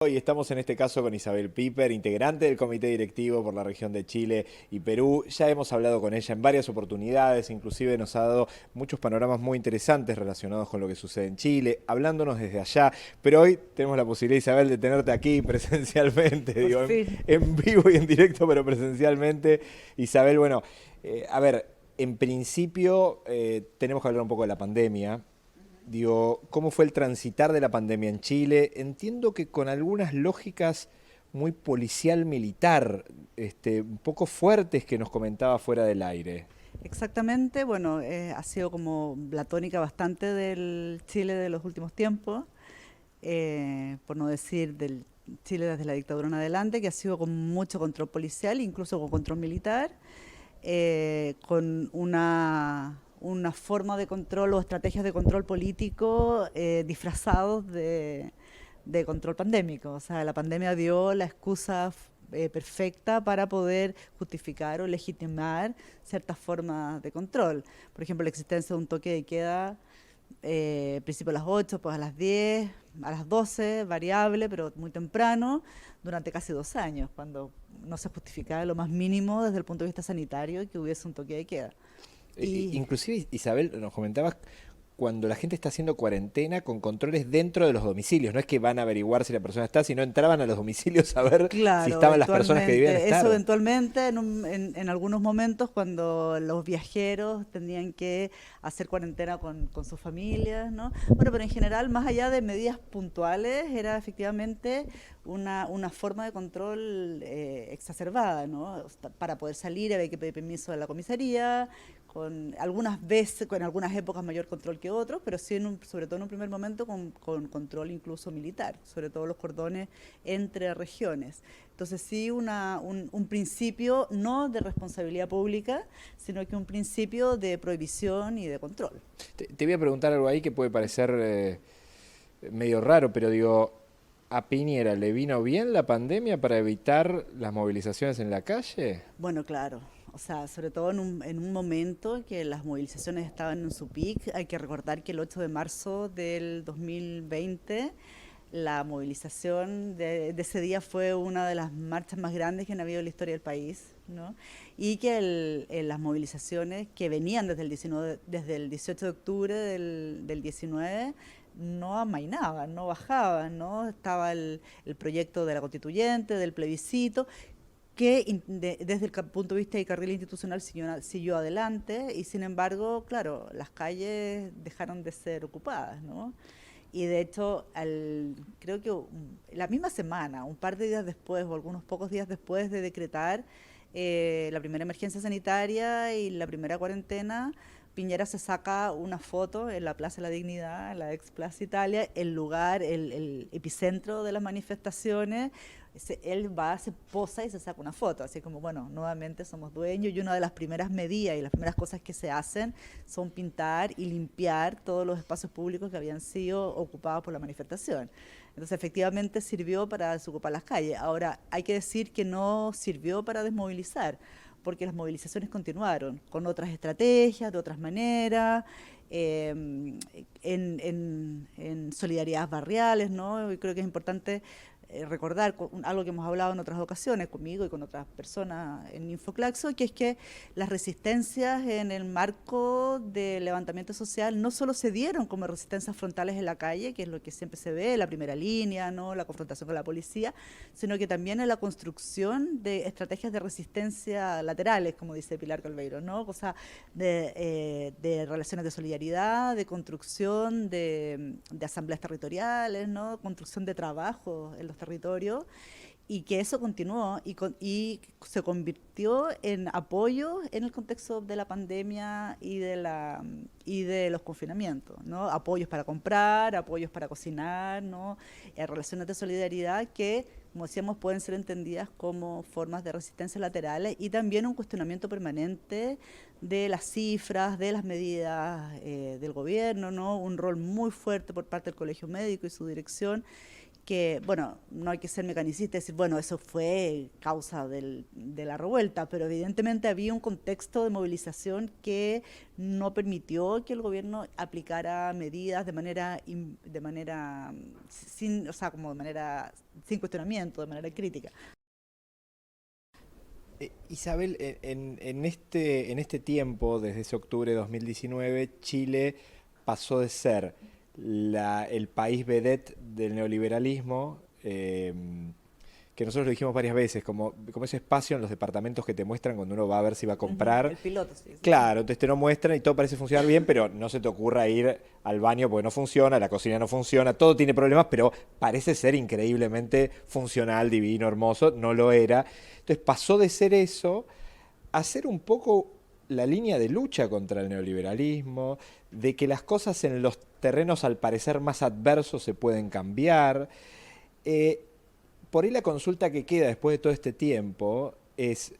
Hoy estamos en este caso con Isabel Piper, integrante del comité directivo por la región de Chile y Perú. Ya hemos hablado con ella en varias oportunidades, inclusive nos ha dado muchos panoramas muy interesantes relacionados con lo que sucede en Chile, hablándonos desde allá. Pero hoy tenemos la posibilidad, Isabel, de tenerte aquí presencialmente, Por digo, fin. en vivo y en directo, pero presencialmente. Isabel, bueno, a ver, en principio tenemos que hablar un poco de la pandemia. Digo, ¿cómo fue el transitar de la pandemia en Chile? Entiendo que con algunas lógicas muy policial militar, un poco fuertes que nos comentaba fuera del aire. Exactamente, bueno, ha sido como la tónica bastante del Chile de los últimos tiempos, por no decir del Chile desde la dictadura en adelante, que ha sido con mucho control policial, incluso con control militar, con una forma de control o estrategias de control político disfrazados de control pandémico. O sea, la pandemia dio la excusa perfecta para poder justificar o legitimar ciertas formas de control. Por ejemplo, la existencia de un toque de queda, principio a las 8, pues a las 10, a las 12, variable, pero muy temprano, durante casi 2 años, cuando no se justificaba lo más mínimo desde el punto de vista sanitario que hubiese un toque de queda. Y Inclusive, Isabel, nos comentabas cuando la gente está haciendo cuarentena con controles dentro de los domicilios. No es que van a averiguar si la persona está, sino entraban a los domicilios a ver si claro, estaban las personas que debían eso estar. eventualmente en algunos momentos cuando los viajeros tenían que hacer cuarentena con sus familias, ¿no? Bueno, pero en general, más allá de medidas puntuales, era efectivamente una forma de control exacerbada, ¿no? Para poder salir había que pedir permiso de la comisaría, con algunas veces, con algunas épocas mayor control que otros, pero sí sobre todo en un primer momento con control incluso militar, sobre todo los cordones entre regiones. Entonces sí un principio no de responsabilidad pública, sino que un principio de prohibición y de control. Te voy a preguntar algo ahí que puede parecer medio raro, pero digo, ¿a Piñera le vino bien la pandemia para evitar las movilizaciones en la calle? Bueno, claro. O sea, sobre todo en un momento que las movilizaciones estaban en su peak, hay que recordar que el 8 de marzo del 2020 la movilización de ese día fue una de las marchas más grandes que han habido en la historia del país, ¿no? Y que las movilizaciones que venían desde el 18 de octubre del 19 no amainaban, no bajaban, ¿no? Estaba el proyecto de la constituyente, del plebiscito, que desde el punto de vista de carril institucional siguió adelante y sin embargo, claro, las calles dejaron de ser ocupadas, ¿no? Y de hecho, creo que la misma semana, un par de días después o algunos pocos días después de decretar la primera emergencia sanitaria y la primera cuarentena, Piñera se saca una foto en la Plaza de la Dignidad, en la ex Plaza Italia, el lugar, el epicentro de las manifestaciones. Él va, se posa y se saca una foto, así como, bueno, nuevamente somos dueños y una de las primeras medidas y las primeras cosas que se hacen son pintar y limpiar todos los espacios públicos que habían sido ocupados por la manifestación. Entonces, efectivamente sirvió para desocupar las calles. Ahora, hay que decir que no sirvió para desmovilizar, porque las movilizaciones continuaron con otras estrategias, de otras maneras, en solidaridades barriales, ¿no? Y creo que es importante recordar algo que hemos hablado en otras ocasiones conmigo y con otras personas en Infoclaxo, que es que las resistencias en el marco del levantamiento social no solo se dieron como resistencias frontales en la calle, que es lo que siempre se ve, la primera línea, ¿no? La confrontación con la policía, sino que también en la construcción de estrategias de resistencia laterales, como dice Pilar Calveiro, ¿no? O sea, de relaciones de solidaridad, de construcción de asambleas territoriales, ¿no? Construcción de trabajo en los territorios, y que eso continuó y se convirtió en apoyo en el contexto de la pandemia y de los confinamientos, ¿no? Apoyos para comprar, apoyos para cocinar, ¿no? Relaciones de solidaridad que, como decíamos, pueden ser entendidas como formas de resistencia laterales y también un cuestionamiento permanente de las cifras, de las medidas del gobierno, ¿no? Un rol muy fuerte por parte del Colegio Médico y su dirección, que, bueno, no hay que ser mecanicista y decir, bueno, eso fue causa de la revuelta, pero evidentemente había un contexto de movilización que no permitió que el gobierno aplicara medidas sin, o sea, como de manera sin cuestionamiento, de manera crítica. Isabel, en este tiempo, desde ese octubre de 2019, Chile pasó de ser el país vedette del neoliberalismo, que nosotros lo dijimos varias veces, como ese espacio en los departamentos que te muestran cuando uno va a ver si va a comprar. El piloto, sí. Claro, entonces te lo muestran y todo parece funcionar bien, pero no se te ocurra ir al baño porque no funciona, la cocina no funciona, todo tiene problemas, pero parece ser increíblemente funcional, divino, hermoso, no lo era. Entonces pasó de ser eso a ser un poco la línea de lucha contra el neoliberalismo, de que las cosas en los terrenos al parecer más adversos se pueden cambiar. Eh, por ahí la consulta que queda después de todo este tiempo es,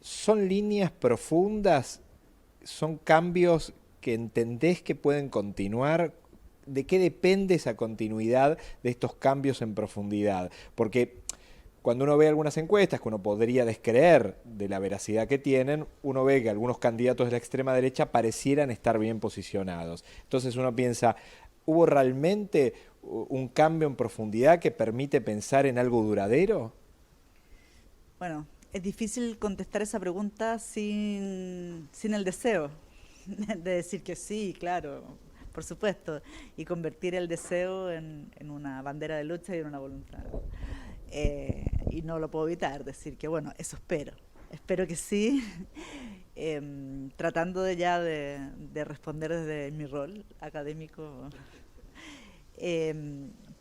¿son líneas profundas? ¿Son cambios que entendés que pueden continuar? ¿De qué depende esa continuidad de estos cambios en profundidad? Porque cuando uno ve algunas encuestas que uno podría descreer de la veracidad que tienen, uno ve que algunos candidatos de la extrema derecha parecieran estar bien posicionados. Entonces uno piensa, ¿hubo realmente un cambio en profundidad que permite pensar en algo duradero? Bueno, es difícil contestar esa pregunta sin el deseo de decir que sí, claro, por supuesto, y convertir el deseo en una bandera de lucha y en una voluntad. Y no lo puedo evitar, decir que bueno, eso espero que sí, tratando de responder desde mi rol académico.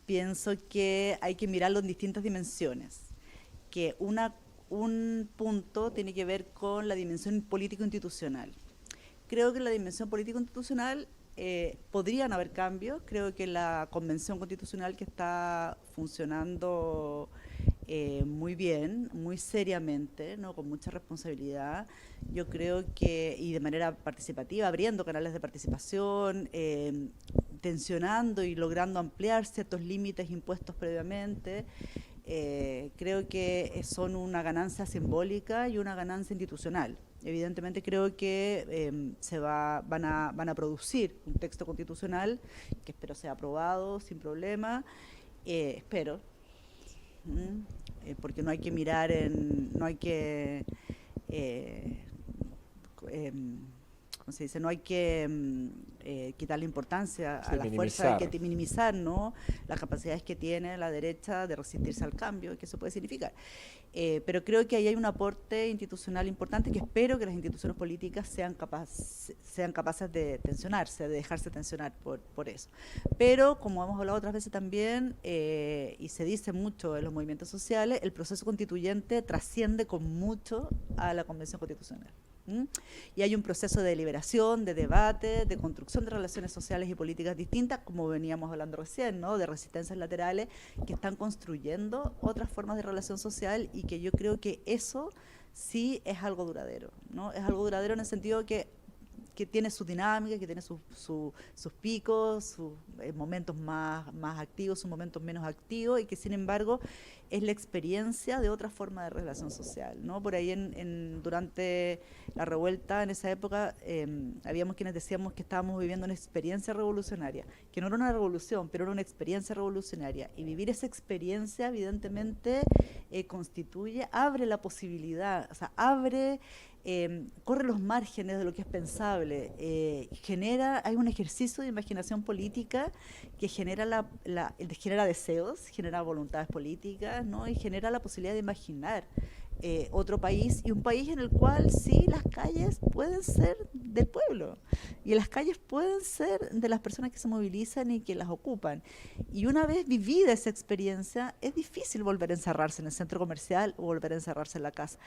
Pienso que hay que mirarlo en distintas dimensiones, que un punto tiene que ver con la dimensión político-institucional. Creo que en la dimensión político-institucional podrían haber cambios. Creo que la convención constitucional que está funcionando muy bien, muy seriamente, ¿no? Con mucha responsabilidad, yo creo que, y de manera participativa, abriendo canales de participación, tensionando y logrando ampliar ciertos límites impuestos previamente, creo que son una ganancia simbólica y una ganancia institucional. Evidentemente creo que van a producir un texto constitucional que espero sea aprobado sin problema, espero, porque no hay que mirar no hay que, ¿cómo se dice? No hay que quitarle importancia a la fuerza, hay que minimizar, ¿no? Las capacidades que tiene la derecha de resistirse al cambio, que eso puede significar. Pero creo que ahí hay un aporte institucional importante que espero que las instituciones políticas sean capaces de tensionarse, de dejarse tensionar por eso. Pero, como hemos hablado otras veces también, y se dice mucho en los movimientos sociales, el proceso constituyente trasciende con mucho a la Convención Constitucional. Y hay un proceso de deliberación, de debate, de construcción de relaciones sociales y políticas distintas, como veníamos hablando recién, ¿no? De resistencias laterales que están construyendo otras formas de relación social, y que yo creo que eso sí es algo duradero, ¿no? Es algo duradero en el sentido que tiene su dinámica, que tiene sus picos, sus momentos más activos, sus momentos menos activos, y que sin embargo es la experiencia de otra forma de relación social, ¿no? Por ahí durante la revuelta, en esa época, habíamos quienes decíamos que estábamos viviendo una experiencia revolucionaria, que no era una revolución, pero era una experiencia revolucionaria, y vivir esa experiencia evidentemente abre la posibilidad, o sea, corre los márgenes de lo que es pensable, hay un ejercicio de imaginación política que genera deseos, genera voluntades políticas, ¿no? Y genera la posibilidad de imaginar otro país, y un país en el cual sí las calles pueden ser del pueblo y las calles pueden ser de las personas que se movilizan y que las ocupan. Y una vez vivida esa experiencia, es difícil volver a encerrarse en el centro comercial o volver a encerrarse en la casa.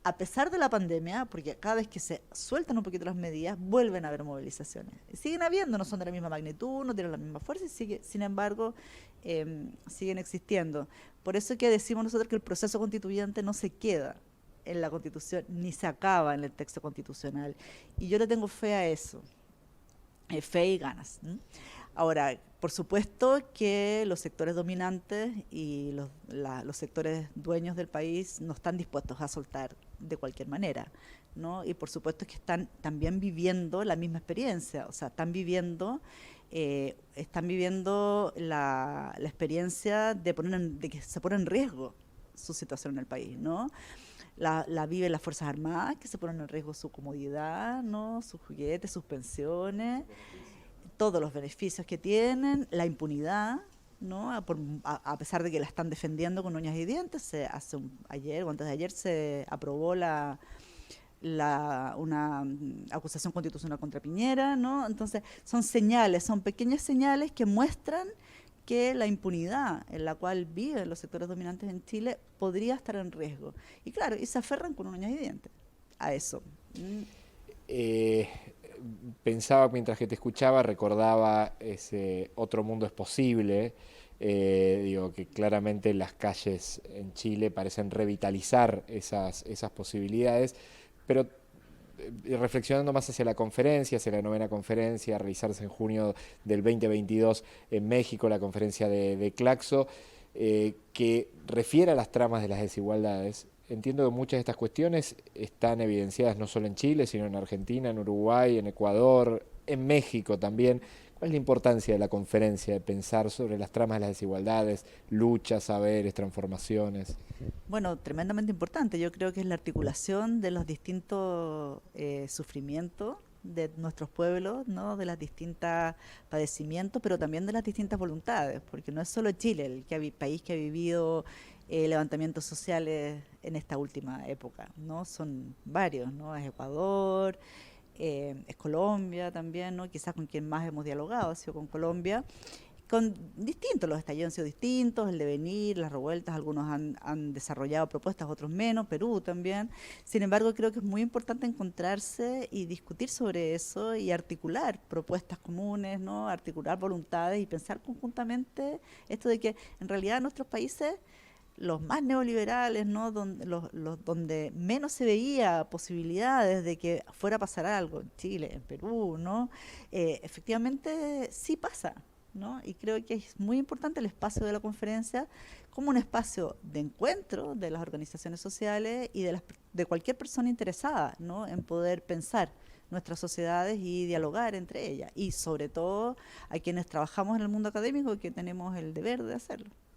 A pesar de la pandemia, porque cada vez que se sueltan un poquito las medidas, vuelven a haber movilizaciones. Siguen habiendo, no son de la misma magnitud, no tienen la misma fuerza, sin embargo, siguen existiendo. Por eso que decimos nosotros que el proceso constituyente no se queda en la Constitución, ni se acaba en el texto constitucional. Y yo le tengo fe a eso, fe y ganas. Ahora, por supuesto que los sectores dominantes y los sectores dueños del país no están dispuestos a soltar de cualquier manera, ¿no? Y por supuesto que están también viviendo la misma experiencia, o sea, están viviendo la experiencia de que se pone en riesgo su situación en el país, ¿no? La viven las Fuerzas Armadas, que se ponen en riesgo su comodidad, ¿no? Sus juguetes, sus pensiones, todos los beneficios que tienen, la impunidad, ¿no? A pesar de que la están defendiendo con uñas y dientes, ayer o antes de ayer se aprobó una acusación constitucional contra Piñera, ¿no? Entonces, son señales, son pequeñas señales que muestran que la impunidad en la cual viven los sectores dominantes en Chile podría estar en riesgo. Y claro, y se aferran con uñas y dientes a eso. Eh, Pensaba mientras que te escuchaba, recordaba ese Otro Mundo es Posible. Digo que claramente las calles en Chile parecen revitalizar esas posibilidades, pero reflexionando más hacia la conferencia, hacia la novena conferencia, a realizarse en junio del 2022 en México, la conferencia de Claxo, que refiere a las tramas de las desigualdades. Entiendo que muchas de estas cuestiones están evidenciadas no solo en Chile, sino en Argentina, en Uruguay, en Ecuador, en México también. ¿Cuál es la importancia de la conferencia, de pensar sobre las tramas de las desigualdades, luchas, saberes, transformaciones? Bueno, tremendamente importante. Yo creo que es la articulación de los distintos sufrimientos de nuestros pueblos, ¿no? De las distintas padecimientos, pero también de las distintas voluntades, porque no es solo Chile país que ha vivido levantamientos sociales en esta última época, ¿no? Son varios, ¿no? Es Ecuador, es Colombia también, ¿no? Quizás con quien más hemos dialogado ha sido con Colombia, con distintos, los estallidos han sido distintos, el devenir, las revueltas, algunos han desarrollado propuestas, otros menos, Perú también. Sin embargo, creo que es muy importante encontrarse y discutir sobre eso y articular propuestas comunes, ¿no? Articular voluntades y pensar conjuntamente esto de que en realidad nuestros países, los más neoliberales, ¿no? Donde menos se veía posibilidades de que fuera a pasar algo, en Chile, en Perú, ¿no? Efectivamente sí pasa, ¿no? Y creo que es muy importante el espacio de la conferencia como un espacio de encuentro de las organizaciones sociales y de cualquier persona interesada, ¿no? En poder pensar nuestras sociedades y dialogar entre ellas. Y sobre todo a quienes trabajamos en el mundo académico, que tenemos el deber de hacerlo.